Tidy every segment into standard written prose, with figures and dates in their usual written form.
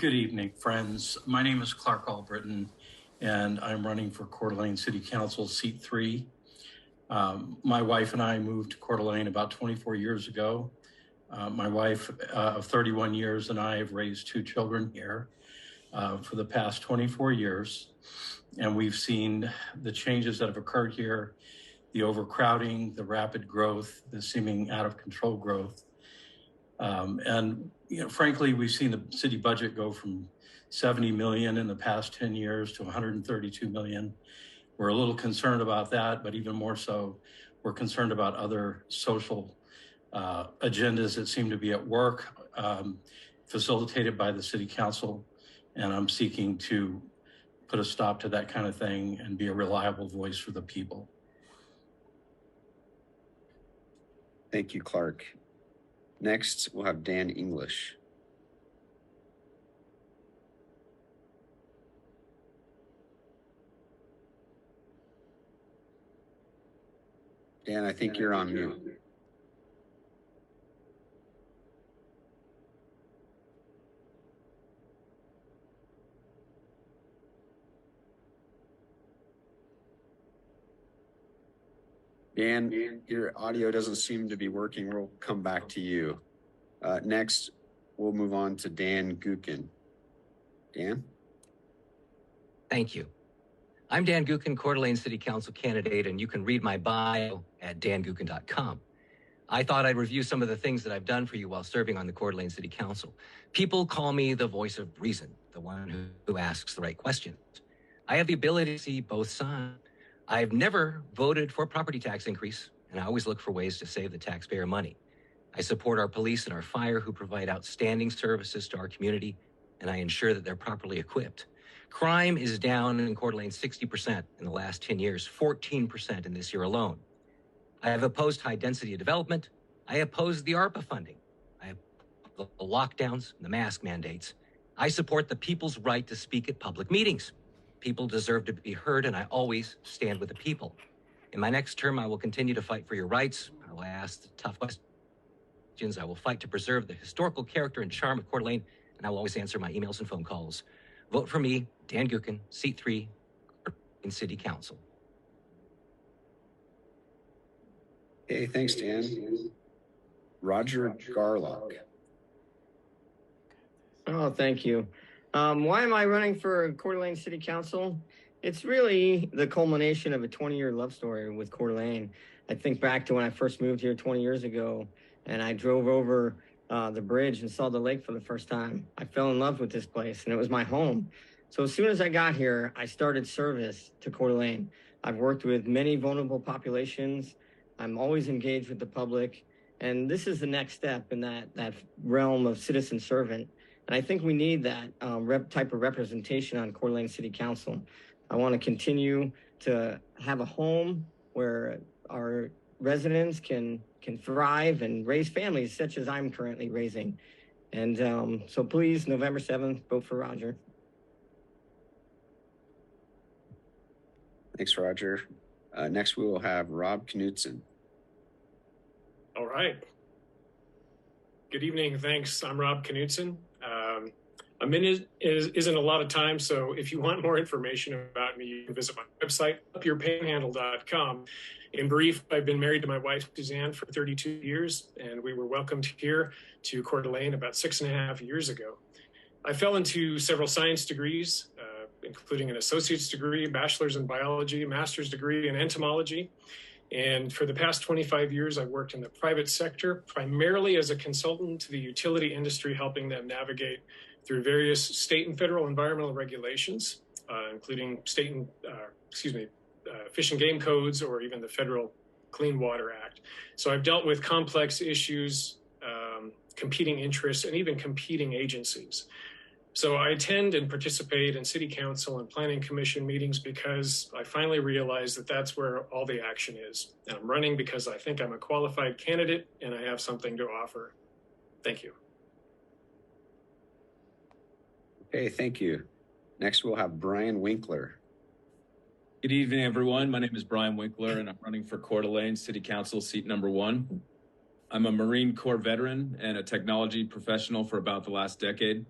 Good evening, friends. My name is Clark Brittain, and I'm running for Coeur d'Alene City Council, seat 3. My wife and I moved to Coeur d'Alene about 24 years ago. My wife of 31 years and I have raised 2 children here for the past 24 years. And we've seen the changes that have occurred here, the overcrowding, the rapid growth, the seeming out of control growth. Frankly, we've seen the city budget go from 70 million in the past 10 years to 132 million. We're a little concerned about that, but even more so, we're concerned about other social agendas that seem to be at work, facilitated by the city council. And I'm seeking to put a stop to that kind of thing and be a reliable voice for the people. Thank you, Clark. Next, we'll have Dan English. Dan, I think you're on mute. Dan, your audio doesn't seem to be working. We'll come back to you. Next, we'll move on to Dan Gken. Dan? Thank you. I'm Dan Gken, Coeur d'Alene City Council candidate, and you can read my bio at dangken.com. I thought I'd review some of the things that I've done for you while serving on the Coeur d'Alene City Council. People call me the voice of reason, the one who asks the right questions. I have the ability to see both sides. I've never voted for a property tax increase, and I always look for ways to save the taxpayer money. I support our police and our fire who provide outstanding services to our community, and I ensure that they're properly equipped. Crime is down in Coeur d'Alene 60% in the last 10 years, 14% in this year alone. I have opposed high density development. I oppose the ARPA funding. I oppose the lockdowns and the mask mandates. I support the people's right to speak at public meetings. People deserve to be heard, and I always stand with the people. In my next term, I will continue to fight for your rights. I will ask the tough questions. I will fight to preserve the historical character and charm of Coeur d'Alene, and I will always answer my emails and phone calls. Vote for me, Dan Gken, seat 3, in City Council. Okay, thanks, Dan. Roger Garlock. Oh, thank you. Why am I running for Coeur d'Alene City Council? It's really the culmination of a 20-year love story with Coeur d'Alene. I think back to when I first moved here 20 years ago, and I drove over the bridge and saw the lake for the first time. I fell in love with this place, and it was my home. So as soon as I got here, I started service to Coeur d'Alene. I've worked with many vulnerable populations. I'm always engaged with the public, and this is the next step in that realm of citizen servant. And I think we need that type of representation on Coeur d'Alene City Council. I want to continue to have a home where our residents can thrive and raise families such as I'm currently raising. And so please, November 7th, vote for Roger. Thanks, Roger. Next, we will have Rob Knutson. All right. Good evening. Thanks. I'm Rob Knutson. A minute isn't a lot of time, so if you want more information about me, you can visit my website, upyourpanhandle.com. In brief, I've been married to my wife, Suzanne, for 32 years, and we were welcomed here to Coeur d'Alene about 6.5 years ago. I fell into several science degrees, including an associate's degree, bachelor's in biology, master's degree in entomology. And for the past 25 years, I've worked in the private sector, primarily as a consultant to the utility industry, helping them navigate through various state and federal environmental regulations, including fish and game codes, or even the federal Clean Water Act. So I've dealt with complex issues, competing interests, and even competing agencies. So I attend and participate in city council and planning commission meetings because I finally realized that that's where all the action is. And I'm running because I think I'm a qualified candidate and I have something to offer. Thank you. Okay, thank you. Next, we'll have Brian Winkler. Good evening, everyone. My name is Brian Winkler, and I'm running for Coeur d'Alene City Council seat number 1. I'm a Marine Corps veteran and a technology professional for about the last decade.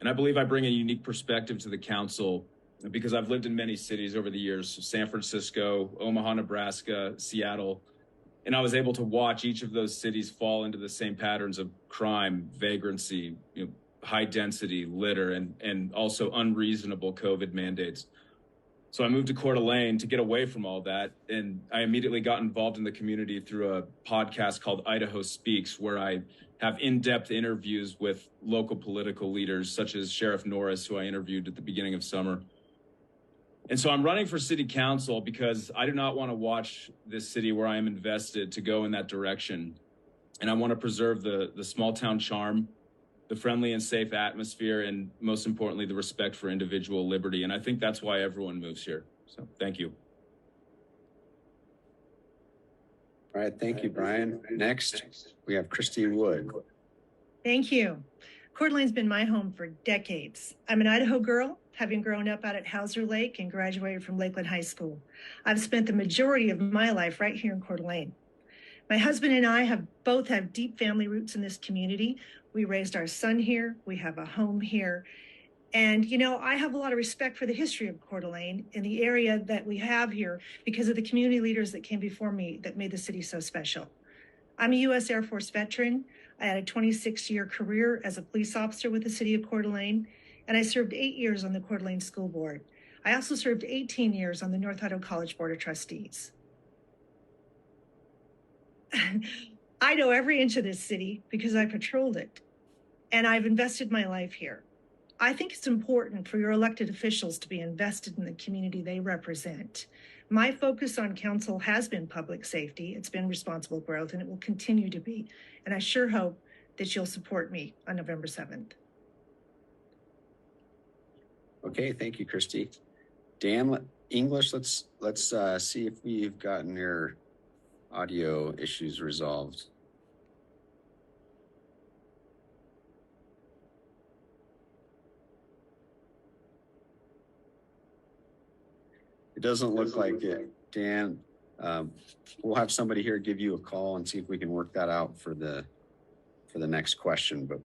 And I believe I bring a unique perspective to the council because I've lived in many cities over the years, San Francisco, Omaha, Nebraska, Seattle, and I was able to watch each of those cities fall into the same patterns of crime, vagrancy, high density, litter, and also unreasonable COVID mandates. So I moved to Coeur d'Alene to get away from all that. And I immediately got involved in the community through a podcast called Idaho Speaks, where I have in-depth interviews with local political leaders, such as Sheriff Norris, who I interviewed at the beginning of summer. And so I'm running for city council because I do not want to watch this city where I am invested to go in that direction. And I want to preserve the small town charm, the friendly and safe atmosphere, and most importantly, the respect for individual liberty. And I think that's why everyone moves here. So thank you. All right, thank you, Brian. Next, we have Christine Wood. Thank you. Coeur d'Alene's been my home for decades. I'm an Idaho girl, having grown up out at Hauser Lake and graduated from Lakeland High School. I've spent the majority of my life right here in Coeur d'Alene. My husband and I both have deep family roots in this community. We raised our son here. We have a home here. And, I have a lot of respect for the history of Coeur d'Alene in the area that we have here because of the community leaders that came before me that made the city so special. I'm a U.S. Air Force veteran. I had a 26-year career as a police officer with the city of Coeur d'Alene, and I served 8 years on the Coeur d'Alene School Board. I also served 18 years on the North Idaho College Board of Trustees. I know every inch of this city because I patrolled it, and I've invested my life here. I think it's important for your elected officials to be invested in the community they represent. My focus on council has been public safety, it's been responsible growth, and it will continue to be. And I sure hope that you'll support me on November 7th. Okay, thank you, Christy. Dan, English, let's see if we've gotten your audio issues resolved. It doesn't look like it, Dan. We'll have somebody here give you a call and see if we can work that out for the next question. But